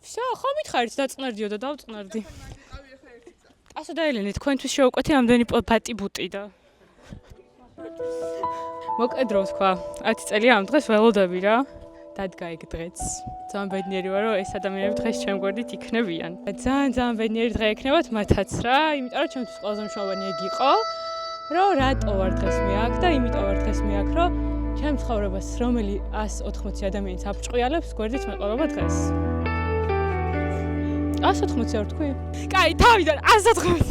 Всё, ხო მითხარით დაწნარდიო და დავწნარდი. ასე დაელენე თქვენთვის შევყვეთი ამდენი პატიბუტი და მოკედრო თქვა 10 წელია ამ დღეს ველოდები რა. დადგა ეგ დღეც. ძალიან ბედნიერი ვარ, რომ ეს ადამიანები დღეს ჩემ გვერდით იქნებიან. ძალიან ბედნიერი დღე ექნებათ მათაც რა, იმიტომ რომ ჩემთვის ყველაზე მშოვანი ეგ იყო, რომ რატო ვარ დღეს მე აქ და იმიტომ ვარ დღეს მე აქ, რომ ჩემ ცხოვრებას რომელი 180 ადამიანიც აფჭყიალებს, გვერდით მეყოლობა დღეს. 180 ვარ თქვი? კაი, თავიდან 180.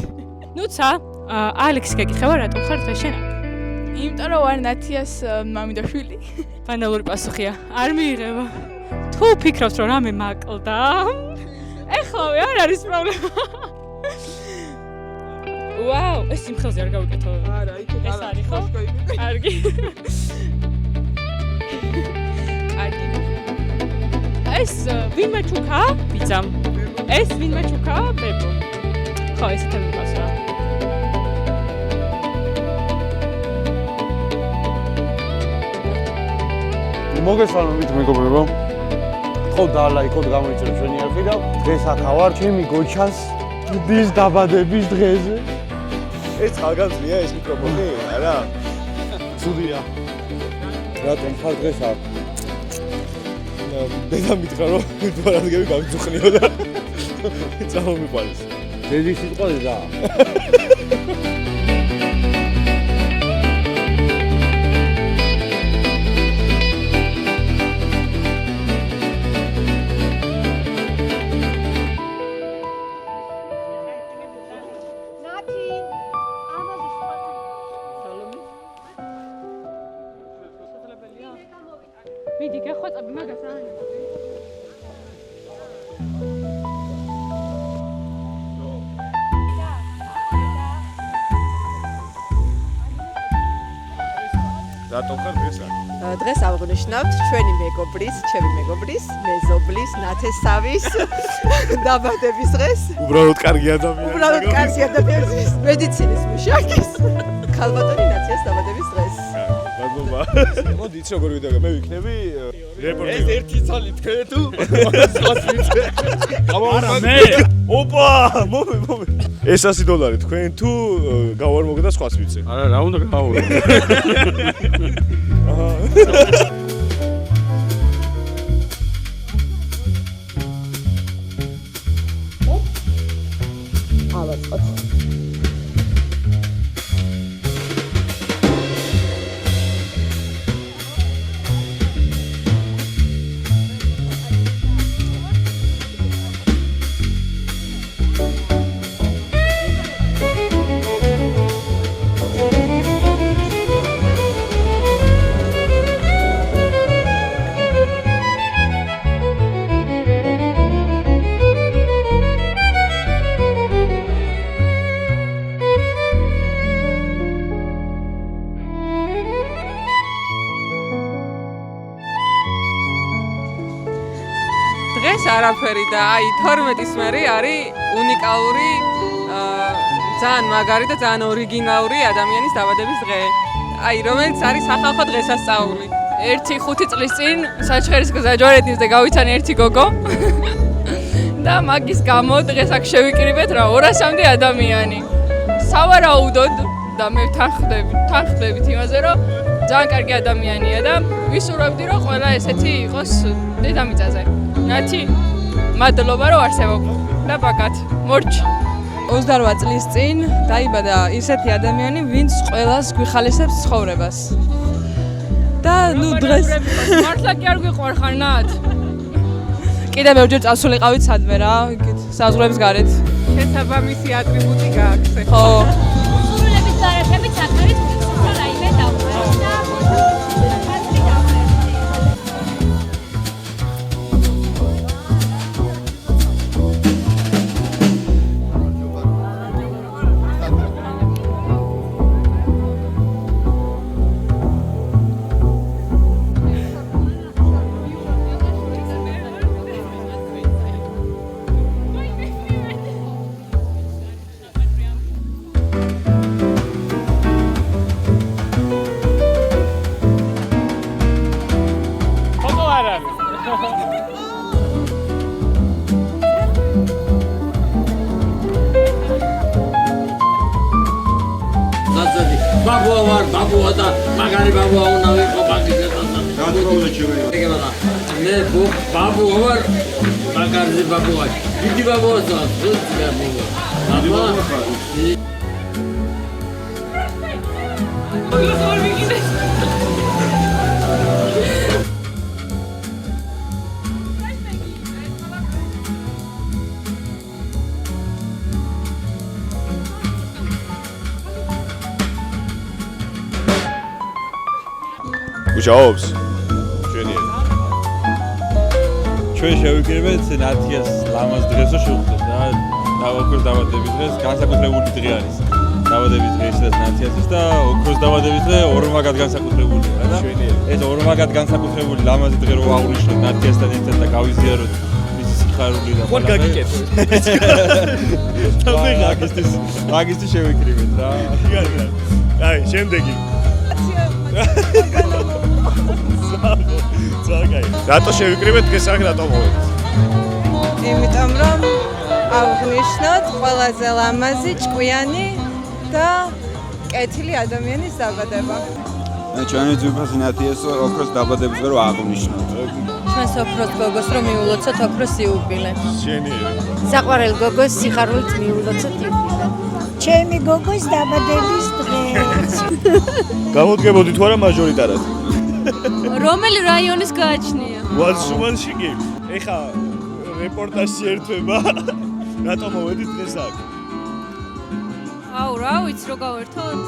ნუცა, ალექსი გეკითხება რატომ ხარ დღეს შენ აქ? იმიტომ რომ ვარ ნათიას მამიდაშვილი. ბანალური პასუხია. არ მიიღება. თუ ფიქრობთ რომ რამე მაკლდა, ეხლავე არ არის პრობლემა. ვაუ, ეს სიმხელზე არ გავიკეთო. არა, იქ ეს არის ხო? კარგი. კარგი. ეს ვინმე ჩუქა? ბიძამ. ეს ვინმე ჩუქა? ბებო. ხო, ესეთი მიყავს რა. მოგესალმებით მეგობრებო. ხო დალაიქოთ გამოიწერეთ ჩვენი არხი და დღეს აქ ავარ ჩემი გოჩას დის დაბადების დღეზე. ეს ხალგამძლია ეს მიკროფონი, არა? ცუდია. რატომ ხარ დღეს აქ? ბედა მითხრა რომ თვალადგები გაგძუხნიო და წამომიყვანეს. დედი სიტყვაზე და მიდი გეხვეწები მაგას რა. რატომ ხარ დღეს აქ? დღეს აღვნიშნავთ ჩვენი მეგობრის, ჩემი მეგობრის, მეზობლის, ნათესავის დაბადების დღეს. უბრალოდ კარგი ადამიანი. უბრალოდ კარგი ადამიანის მედიცინის მუშაკის ქალბატონი ნათიას დაბადების დღეს. მადლობა. მოდი იცი როგორ ვიდაგა, მე ვიქნები რეპორტერი. ეს ერთი ცალი თქვენ თუ? არა მე. ოპა, მომე. ეს $100 თქვენ თუ გავარ მოგდა სხვას ვიცე. არა, რა უნდა გავაურო. დღეს არაფერი და აი 12-ის მერი არის უნიკალური, ძალიან მაგარი და ძალიან ორიგინალური ადამიანის დაბადების დღე. აი, რომელიც არის სახალხო დღესასწაული. 1-5 წლის წინ საჩხერის გზაჯვარედინს და გავიცანი ერთი გოგო. და მაგის გამო დღეს აქ შევიკრიბეთ რა 200-მდე ადამიანი. სავარაუდოდ და მე თანხმდებით იმაზე, რომ ძალიან კარგი ადამიანია და ვისურვებდი, რომ ყველა ესეთი იყოს დედამიწაზე. ნათი, მადლობა რომ არსებობ და ბაკათ, მორჩ. 28 წლის წინ დაიბადა ისეთი ადამიანი, ვინც ყველას გვიხალისებს ცხოვრებას. და ნუ დღეს მართლა კი არ გვიყვარხარ ნათ? კიდევ ბევრჯერ წასულიყავით სადმე რა, იქით საზღვრების გარეთ. შესაბამისი ატრიბუტი გააქვს. ხო. სრულების გარეთებით საკმარით მიწა რაიმე დავყარეთ და ბაბუა ვარ, ბაბუა და მაგარი ბაბუა უნდა ვიყო მაგის მე ბაბუა ვარ, მაგარი ბაბუა. დიდი ბაბუა ვარ, დიდი ბაბუა ხარ. მუშაობს? ჩვენია. ჩვენ შევიკრიბეთ ნათიას ლამაზ დღესო შევხვდეთ და ოქროს დაბადების დღეს განსაკუთრებული დღე არის. დაბადების დღეის და ნათიასის და ოქროს დაბადების დღე ორმაგად განსაკუთრებულია და ეს ორმაგად განსაკუთრებული ლამაზი დღე რო აღნიშნოთ ნათიასთან ერთად და გავიზიაროთ მისი სიხარული და ხوار გაგიკეთო. მაგისტი შევიკრიბეთ რა. აი, შემდეგი. ზაგაი. რატო შევიკრიბეთ დღეს აქ რატო მოვედით? იმიტომ რომ აღნიშნოთ ყველაზე ლამაზი, ჭკვიანი და კეთილი ადამიანის დაბადება. ჩვენი ძვირფასი ნათიას ოქროს დაბადების დღე რო აღნიშნოთ. ჩვენს ოქროს გოგოს რომ მიულოცოთ ოქროს იუბილე. შენიერი. საყვარელ გოგოს სიხარულით მიულოცოთ იუბილე. ჩემი გოგოს დაბადების დღე. გამოდგებოდით თუ არა მაჟორიტარად? რომელი რაიონის გააჩნია? ვაზშუმანში კი. ეხა რეპორტაჟი ერთვება. რატო მოვედით დღეს აქ? აუ, რა ვიცი რო გავერთოთ?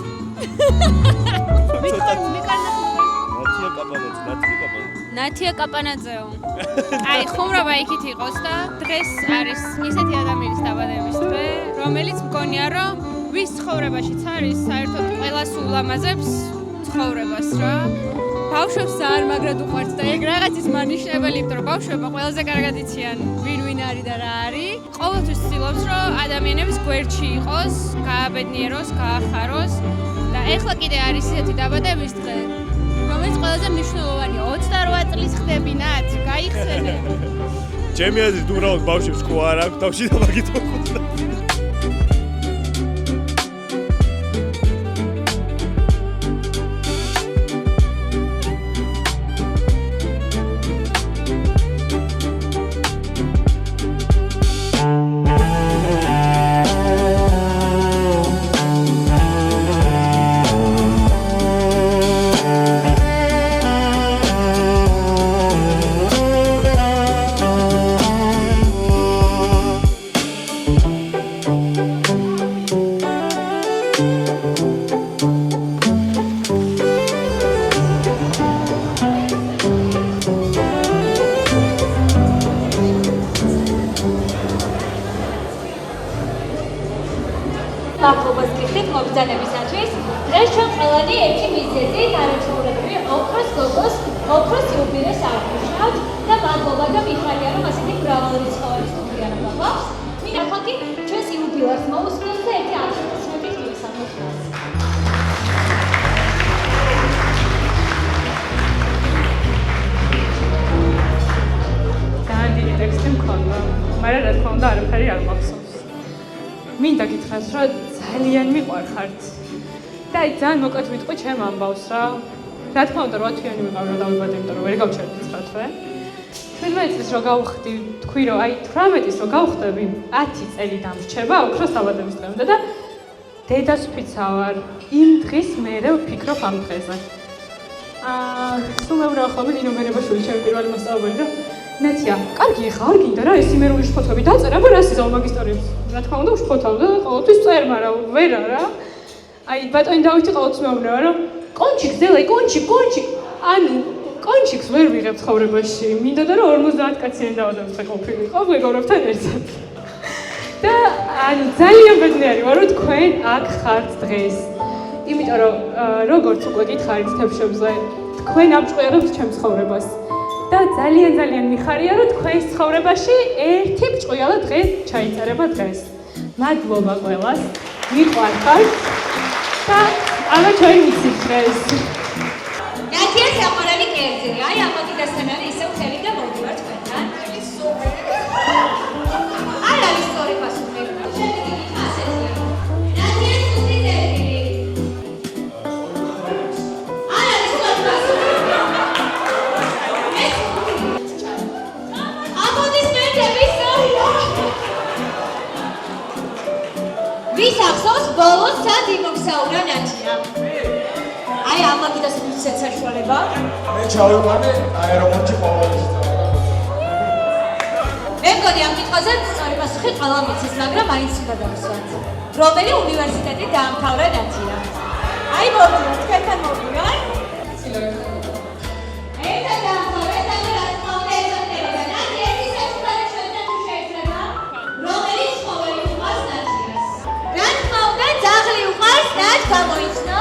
ნათია კაპანაძეო. აი, ხუმრობა იქით იყოს და დღეს არის ისეთი ადამიანის დაბადების დღე, რომელიც მგონია რომ ვის ცხოვრებაშიც არის საერთოდ ყველას ულამაზებს ცხოვრებას რა. ბავშვებს ძალიან მაგრად უყვართ და ეგ რაღაც ის მანიშნებელი, იმიტომ რომ ბავშვებმა ყველაზე კარგად იციან ვინ არის და რა არის. ყოველთვის ცდილობს რომ ადამიანების გვერდში იყოს, გააბედნიეროს, გაახაროს და ეხლა კიდე არის ისეთი დაბადების დღე, რომელიც ყველაზე მნიშვნელოვანია. 28 წლის ხდებინათ, გაიხსენებ. ჩემი აზრით უბრალოდ ბავშვებს ხო არ აქვს თავში და მაგით მოხდა. მადლობას გიხდით მობრძანებისათვის. დღეს ჩვენ ყველანი ერთი მიზეზით არაჩვეულებრივი ოქროს გოგოს ოქროს იუბილეს აღნიშნავთ და მადლობა და მიხარია რომ ასეთი მრავალრიცხოვანი სტუდიანობა გვაქვს. მინდა ხალხი ჩვენს იუბილეს მოусმინოს და ერთი აფროსმეტის მისამოს. ძალიან დიდი ტექსტი მქონდა, მაგრამ რა თქმა უნდა არაფერი არ მახსოვს. მინდა გითხრათ, რომ ძალიან მიყვარხართ. და აი ძალიან მოკლედ ვიტყვი ჩემ ამბავს რა. რა თქმა უნდა 8 თვიანი ვიყავ რომ დავიბადე, იმიტომ რომ ვერ გავჩერდი 9 თვე. 17 წლის რო გავხდი, თქვი რომ აი 18 რო გავხდები, 10 წელი დამრჩება ოქროს დაბადების დღემდე და დედას ვფიცა ვარ. იმ დღის მერე ვფიქრობ ამ დღეზე. სულ მეუბრალდ ინომერებაშვილი ჩემი პირველი მასწავლებელი რომ ნათია, კარგი ხა არ გინდა რა ეს იმერული შფოთები დაწერა, რა ისიზავ მაგ ისტორიებს. რა თქმა უნდა უშფოთავ და ყოველთვის წერ, მაგრამ ვერა რა. აი ბატონი დავითი ყოველთვის მეუბნება რომ კონჩიკ ზელე, კონჩიკ. ანუ კონჩიკს ვერ ვიღებ ცხოვრებაში. მინდოდა რომ 50 კაციანი დავადებთ ყოფილიყო, მეგობრებთან ერთად. და ანუ ძალიან ბედნიერი ვარ რომ თქვენ აქ ხართ დღეს. იმიტომ რომ როგორც უკვე გითხარით თებშებზე, თქვენ ამჭყვიარებთ ჩემს ცხოვრებას. და ძალიან მიხარია რომ თქვენს ცხოვრებაში ერთი ბრჭყვიალა დღე ჩაიწერება დღეს. მადლობა ყველას. მიყვარხართ და ამა ჩვენ ვიცით დღეს. ნათია საყვარელი კერძი. აი ამაგიდასთან არის ისევ ხელი და მოვიდივარ თქვენთან. არ არის სწორი პასუხი. ვის ახსოვს ბოლოს სად იმოგზაურა ნათია? აი ამაგიდას მიცეთ საშუალება. მე ჩავიყვანე აეროპორტში ყოველთვის. მე მგონი ამ კითხვაზე სწორი პასუხი ყველა მიცის, მაგრამ მაინც უნდა დავუსვათ. რომელი უნივერსიტეტი დაამთავრა ნათია? აი მოვიდა, თქვენთან მოვიდა. ერთად დაამთავრა და რა თქმა უნდა ეცოდება და ნათია ის საჩუქარი ჩვენთან თუ შეიძლება? რომელი ცხოველი უყვარს ნათიას? რა თქმა უნდა ძაღლი უყვარს, რაც გამოიცნო.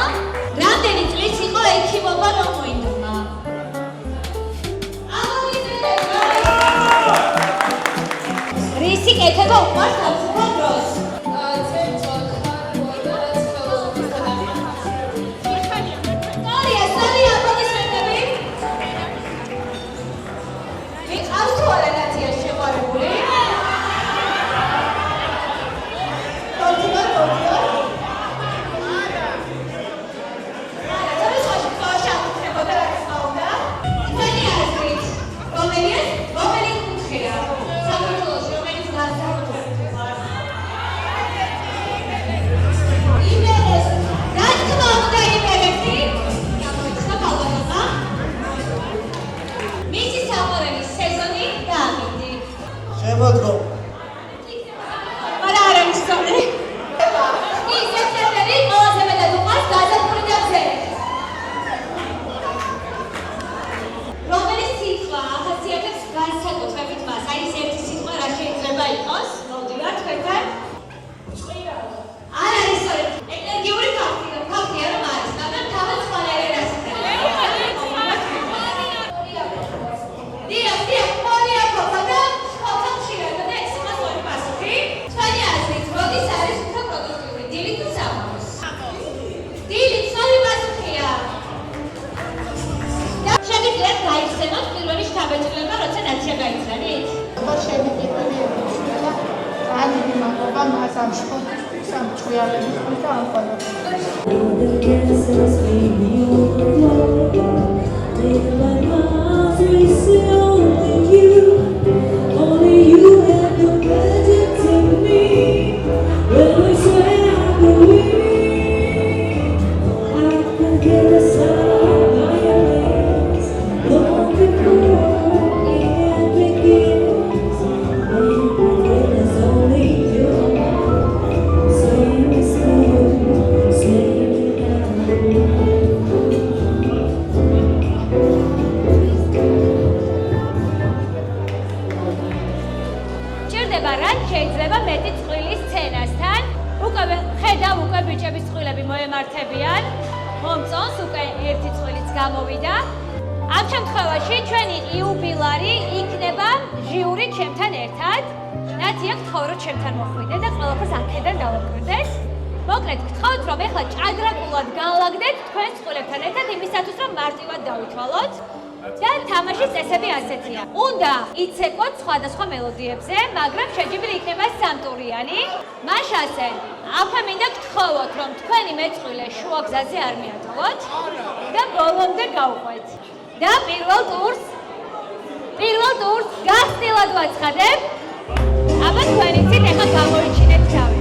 რამდენი წლის იყო ექიმობა რომ მოინდომა? რისი კეთება უყვარს თავისუფალ დროს? სალია, აპლოდისმენტები. მიყავს თუ არა ნათიას შეყვარებული? შემოდგო. არა არ არის სწორი. ის სექტემბერი ყველაზე მეტად უყვარს გაზაფხული და გზები. რომელი სიტყვა ახასიათებს განსაკუთრებით მას? აი ეს ერთი სიტყვა რა შეიძლება იყოს? მოვდივართ თქვენთან. არ არის სწორი. ენერგიული ფაქტია რომ არის, მაგრამ თავად სხვანაირად ასახავს. დიახ, მოლიაკობა და გაიხსენოთ პირველი შთაბეჭდილება, როცა ნათია გაიცანით? შემიძლია ძალიან მიმაგობა მას ამ შფოთისთვის, ამ ჭვიალების და ამ შეიძლება მეტი წყვილის სცენასთან. ხედავ უკვე ბიჭების წყვილები მოემართებიან. მომწონს უკვე ერთი წვლიც გამოვიდა. ამ შემთხვევაში ჩვენი იუბილარი იქნება ჟიური ჩემთან ერთად. ნათია გთხოვ რომ ჩემთან მოხვიდე და ყველაფერს აქედან დავაკვირდეთ. მოკლედ გთხოვთ რომ ეხლა ჭადრაკულად განლაგდეთ თქვენ წყვილებთან ერთად იმისათვის რომ მარტივად დავითვალოთ. და თამაშის წესები ასეთია. უნდა იცეკოთ სხვადასხვა მელოდიებზე, მაგრამ შეჯიბილი იქნება სამტურიანი. მაშასე, აქვე მინდა გთხოვოთ, რომ თქვენი მეწყვილე შუა გზაზე არ მიატოვოთ და ბოლომდე გავყვეთ. და პირველ ტურს გახსნილად ვაცხადებ. აბა თქვენი ცით ეხლა გამოიჩინეთ თავი.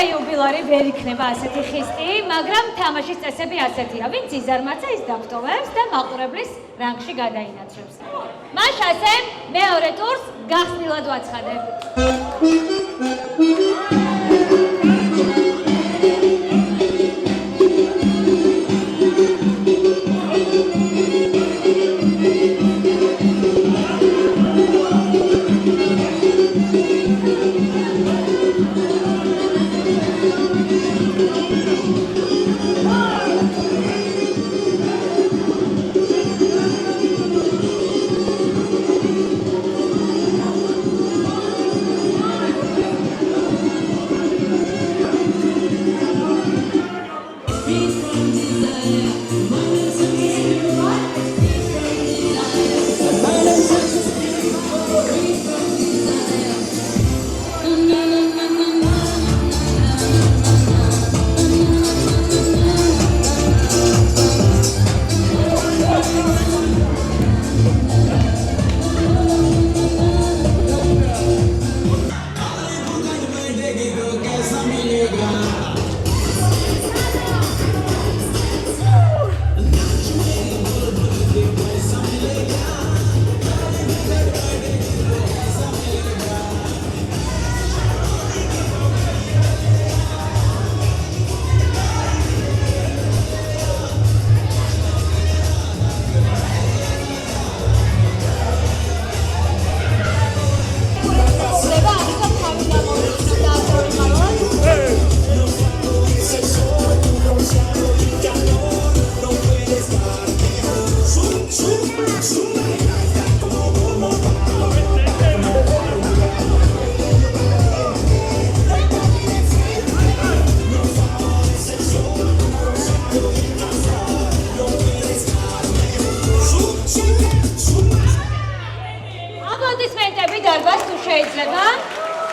იუბილარი ვერ იქნება ასეთი ხისტი, მაგრამ თამაშის წესები ასეთია. ვინც იზარმაცა, ის დაგტოვებს და მაყურებლის რანგში გადაინაცვლებს. მაშასე მეორე ტურს გახსნილად ვაცხადებ.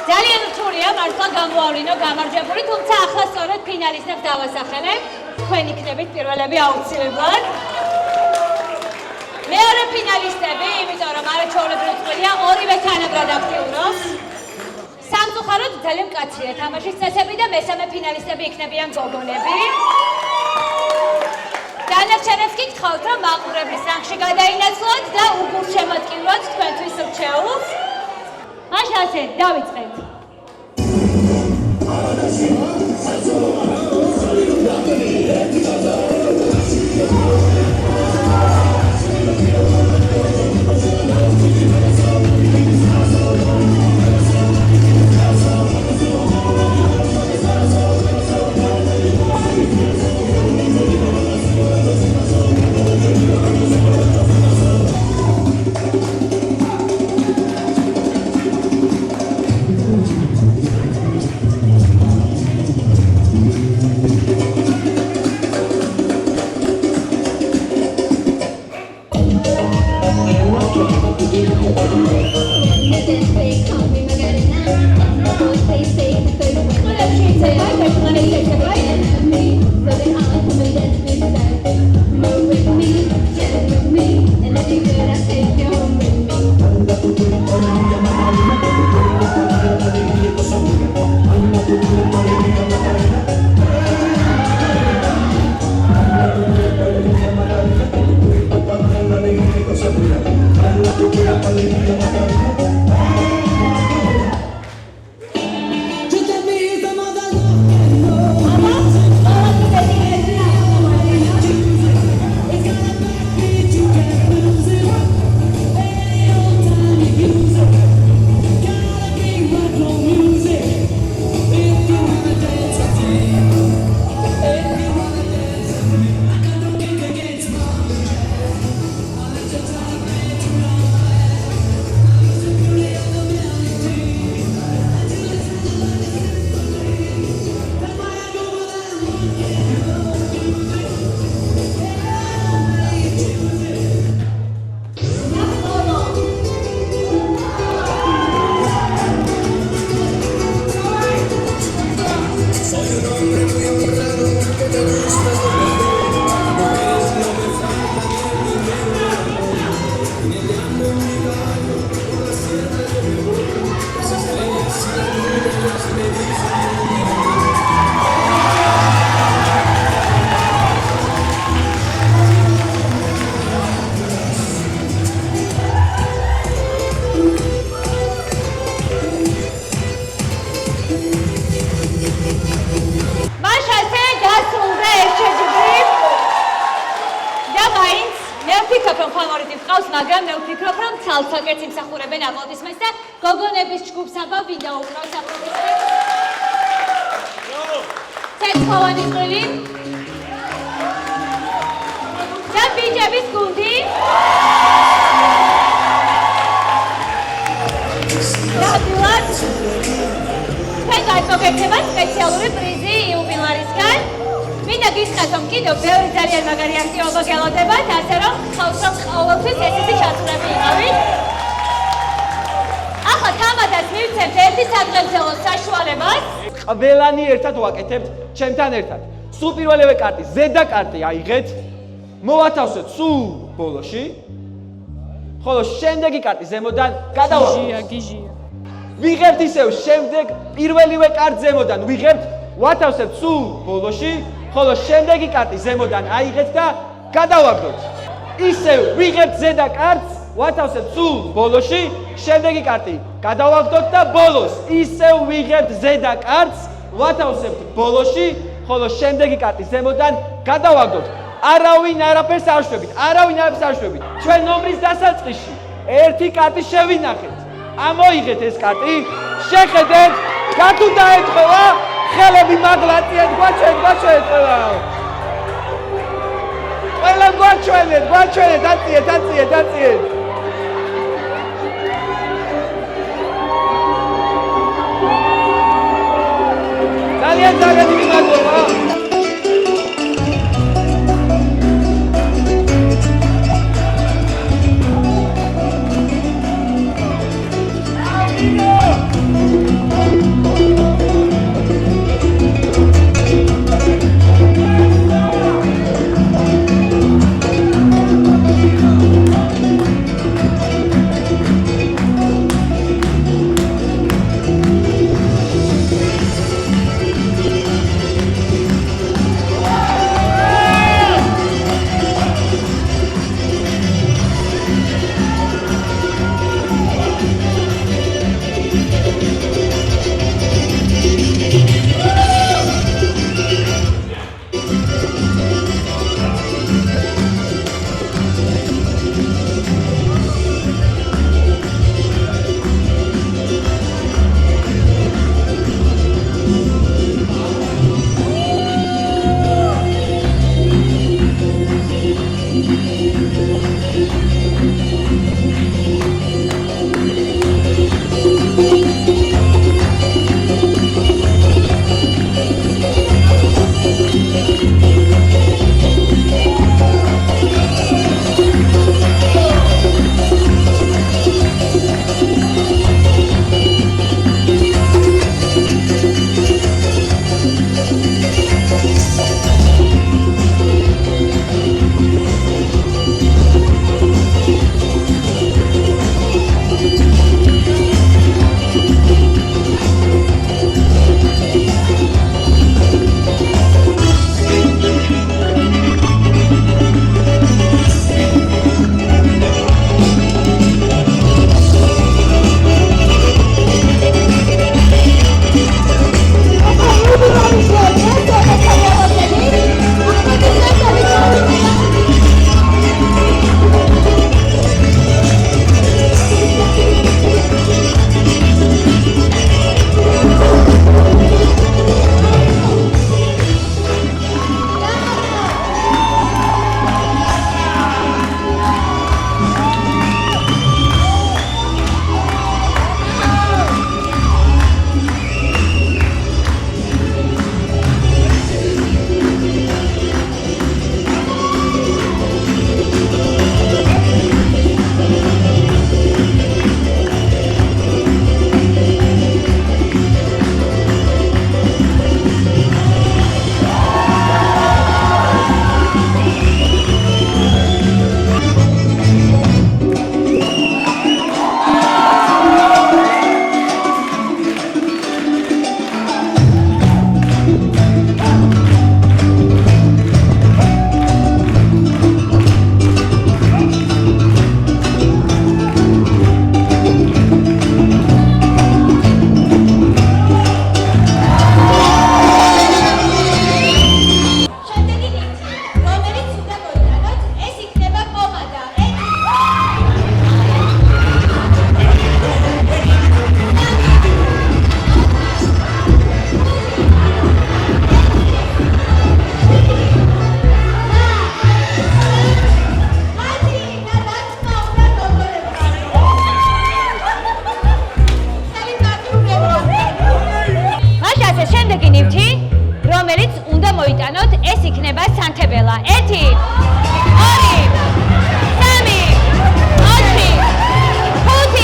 ძალიან რთულია მართლა გამოავლინო გამარჯვებული, თუმცა ახლა სწორედ ფინალისტებს დავასახელებ. თქვენ იქნებით პირველები აუცილებლად. მეორე ფინალისტები, იმიტომ რომ არაჩვეულებრივი წყვილია, ორივე თანაბრად აქტიურობს. სამწუხაროდ ძალიან მკაცრია თამაშის წესები და მესამე ფინალისტები იქნებიან გოგონები. დანარჩენებს კი გთხოვთ, რომ მაყურებლის რანგში გადაინაცვლოთ და უგულშემატკივროთ თქვენთვის რჩეულს. მაშასე დავიწყეთ. ცალ-ცალკეც იმსახურებენ აპლოდისმენტს და გოგონების ჯგუფს აბა ვინდა უკრავს აპლოდისმენტს. ცეცხლოვანი წვილი. და ბიჭების გუნდი. ნამდვილად თქვენ გაიმოგექცევათ სპეციალური პრიზი იუბილარისგან. მინდა გისხათ, რომ კიდევ ბევრი ძალიან მაგარი აქტივობა გელოდებათ, ასე რომ ხავს რომ ყოველთვის ესეთი ჩატურები იყავით. ახლა თამადას მივცემთ ერთი სადღეგრძელო საშუალებას. ყველანი ერთად ვაკეთებთ ჩემთან ერთად. სულ პირველივე კარტი, ზედა კარტი აიღეთ. მოვათავსეთ სულ ბოლოში. ხოლო შემდეგი კარტი ზემოდან გადავაგდოთ. გიჟია. ვიღებთ ისევ შემდეგ პირველივე კარტ ზემოდან ვიღებთ, ვათავსებთ სულ ბოლოში, ხოლო შემდეგი კარტი ზემოდან აიღეთ და გადავაგდოთ. ისევ ვიღებთ ზედა კარტს, ვათავსებთ სულ ბოლოში, შემდეგი კარტი გადავაგდოთ და ბოლოს ისევ ვიღებთ ზედა კარტს, ვათავსებთ ბოლოში, ხოლო შემდეგი კარტი ზემოდან გადავაგდოთ. არავინ არაფერს არ შვებით, ჩვენ ნომრის დასაწყისში ერთი კარტი შევინახეთ. ამოიღეთ ეს კარტი, შეხედეთ, გათუ დაეთხოვა, ხელები მაგლაციეთ, გვაჩვენეთ ყველა. ყველა გვაჩვენეთ, აციეთ. ძალიან დიდი მადლობა. შემდეგი ნივთი, რომელიც უნდა მოიტანოთ, ეს იქნება სანთებელა. 1 2 3 4 5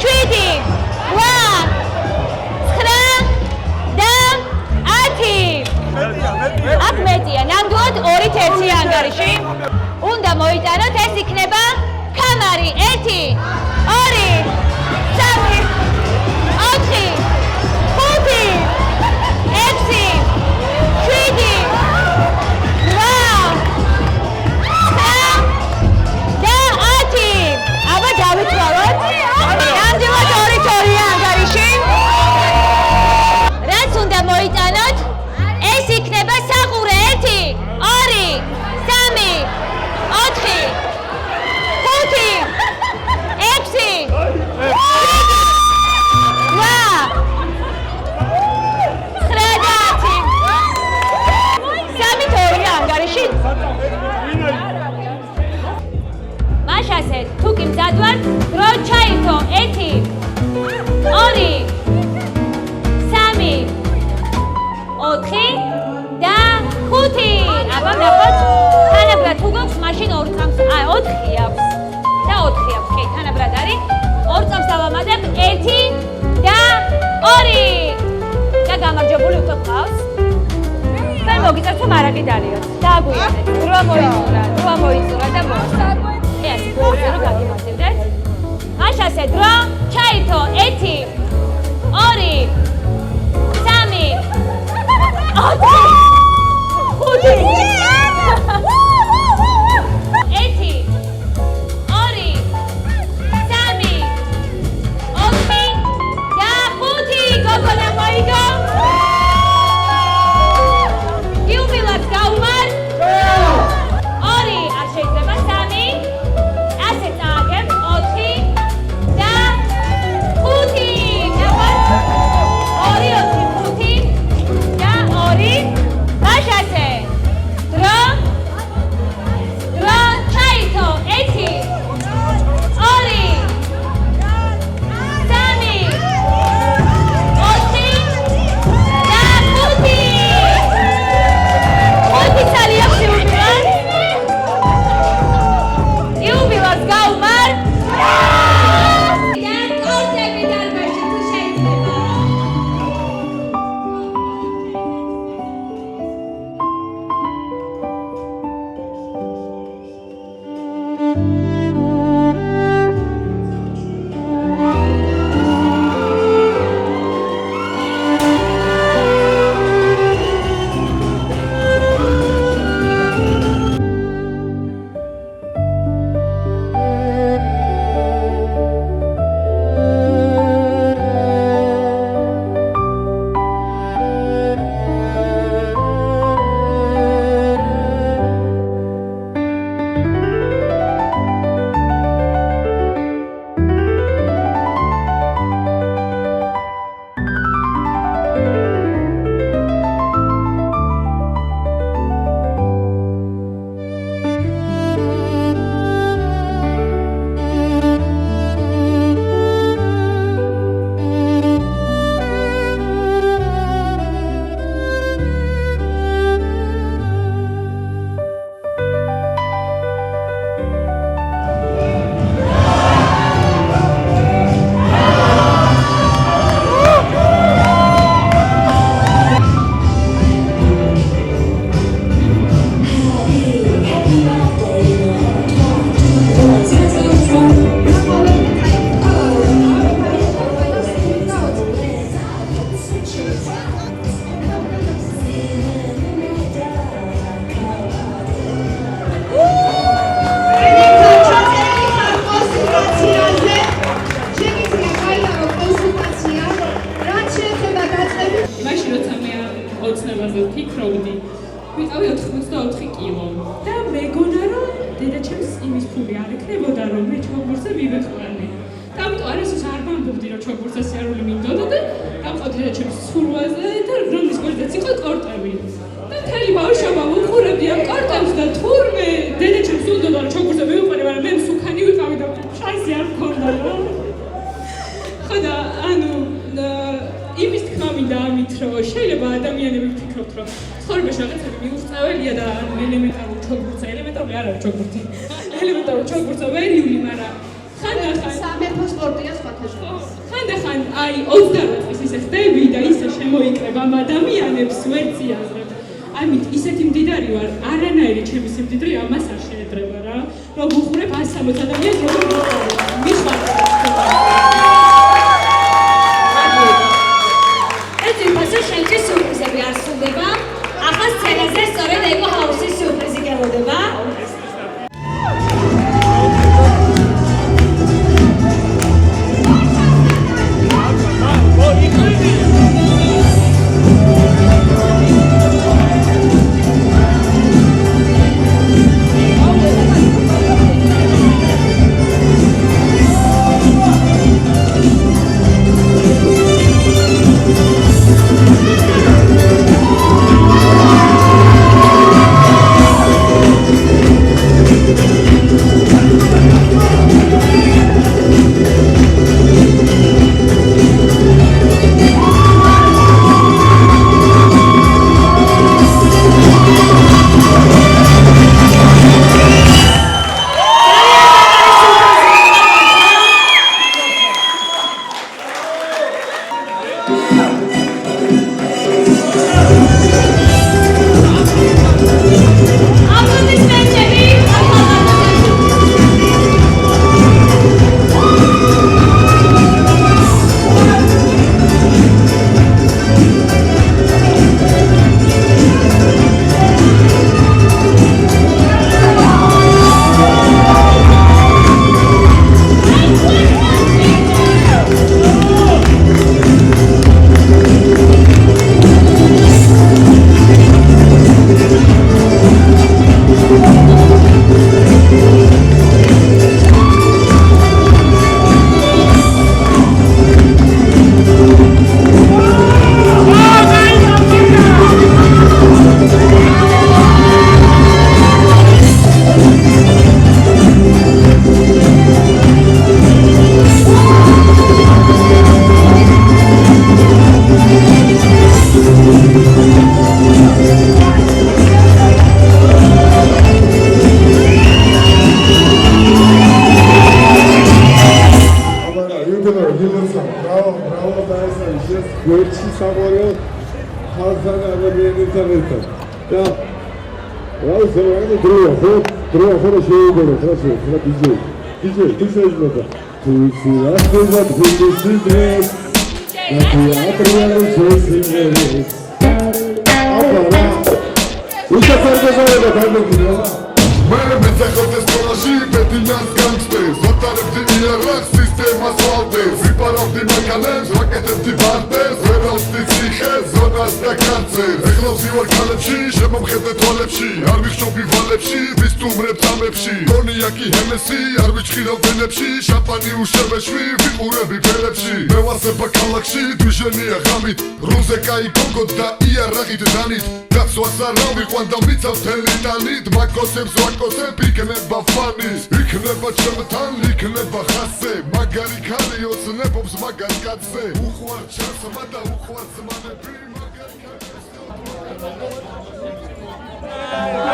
6 7 8 9 და 10. აქ მეტია, ნამდვილად 2-1 ანგარიში. უნდა მოიტანოთ, ეს იქნება კამარი. 1 2 3 4 5 6 7 8 9 და 10. აბა დავიწყოთ. ნამდვილად 2-2 ანგარიში. რაც უნდა მოიტანოთ, ეს იქნება საყურე. 1 2 3 4 5 6 მაშასე თუ კი მზად ვარ, დრო ჩაირთო. 1 2 3 4 და 5. აბა ნახოთ, თანაბრად თუ გვაქვს მაშინ 2 წამს, 4 აქვს და 4 აქვს. კი, თანაბრად არის. 2 წამს დავამატებ. 1 და 2. და გამარჯვებული უკვე ყავს. და მოგიწევთ რომ არაგი დალიოთ. დააგვიანეთ. დრო მოიწურა და მოასწრა. ეს გულზე რომ გაგიმართებდეთ. მაშასე დრო ჩაირთო. 1 2 3 იმის თქმა მინდა ამით, რომ შეიძლება ადამიანები ვფიქრობთ, რომ ცხოვრებაში რაღაცები მიუღწეველია და ელემენტარული ჩოგბურთი, ელემენტარული არ არის ჩოგბურთი. ელემენტარული ჩოგბურთი ვერიული, მაგრამ ხანდახან სამეფო სპორტია სხვათა შორის. ხანდახან აი 28 წლის ისე ხდები და ისე შემოიკრებ ამ ადამიანებს ვერ წიაზრებ. ამით ისეთი მდიდარი ვარ, არანაირი ჩემი სიმდიდრე ამას არ შეედრება რა. რომ ვუხურებ 160 ადამიანს როგორ მიხარდა. შენთვის სიურპრიზები არ სრულდება. ახლა სცენაზე სწორედ ეკო ჰაუსის სიურპრიზი გელოდება.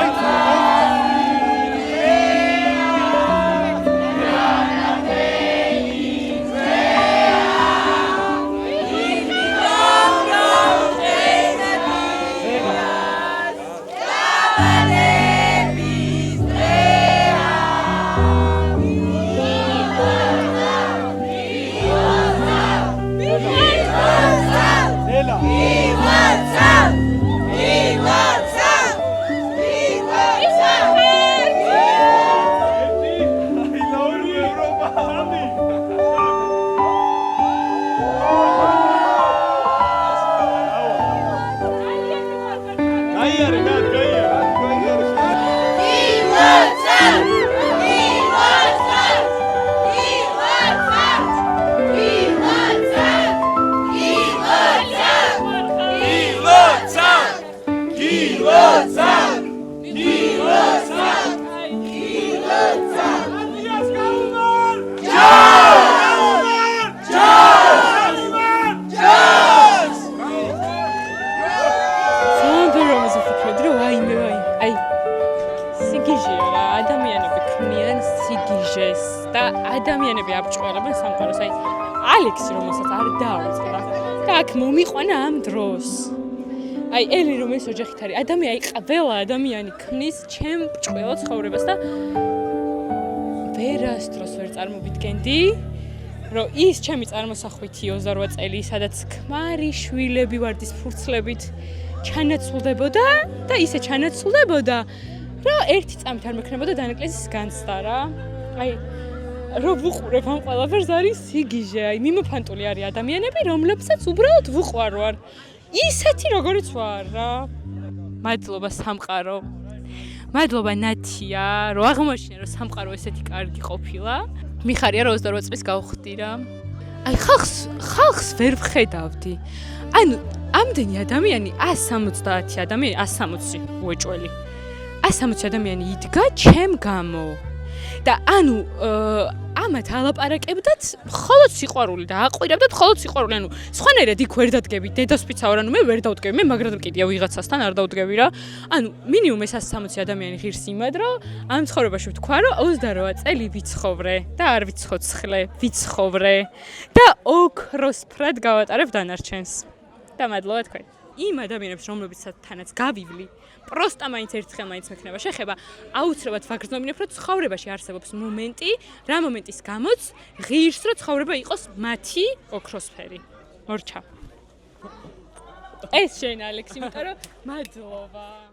Viva! ალექსი რომელსაც არ დაავიწყდა და აქ მომიყვანა ამ დროს. აი ელი რომ ეს ოჯახით არის, ადამიანი, ყველა ადამიანი ქმნის ჩემ ჭკვეო ცხოვრებას და ვერასდროს ვერ წარმოვიდგენდი, რომ ის ჩემი წარმოსახვითი 28 წელი, სადაც ქმარი შვილები ვარდის ფურცლებით ჩანაცვლდებოდა და ისე ჩანაცვლდებოდა, რომ ერთი წამით არ მექნებოდა დანაკლისის განცდა რა. აი რომ ვუყურებ ამ ყველაფერს არის სიგიჟე, აი მიმოფანტული არის ადამიანები, რომლებსაც უბრალოდ ვუყვარვარ. ისეთი როგორიც ვარ რა. მადლობა სამყარო. მადლობა ნათია, რომ აღმოჩნდა რომ სამყარო ესეთი კარგი ყოფილა. მიხარია რომ 28 წლის გავხდი რა. აი ხალხს ვერ ვხედავდი. ანუ ამდენი ადამიანი 170 ადამიანი 160 უეჭველი. 160 ადამიანი იდგა ჩემ გამო. და ანუ ამათ ალაპარაკებდათ მხოლოდ სიყვარული და აყვირავდათ მხოლოდ სიყვარული. ანუ სხვანაირად იქ ვერ დადგები დედასპიცა ვარ, ანუ მე ვერ დავდგები, მე მაგრად მკიდია ვიღაცასთან არ დავდგები რა. ანუ მინიმუმ ეს 160 ადამიანი ღირს იმად, რომ ამ ცხოვრებაში ვთქვა, რომ 28 წელი ვიცხოვრე და არ ვიცოცხლე, ვიცხოვრე და ოქროსფრად გავატარებ დანარჩენს. და მადლობა თქვენ. იმ ადამიანებს, რომლებიცთანაც გავივლი, პროსტა მაინც ერთხელ მაინც მექნება შეხება, აუცილებლად ვაგრძნობინებ, რომ ცხოვრებაში არსებობს მომენტი, რა მომენტის გამოც ღირს, რომ ცხოვრება იყოს მათი ოქროსფერი. მორჩა. ეს შენ ალექსი, იმიტომ რომ მადლობა.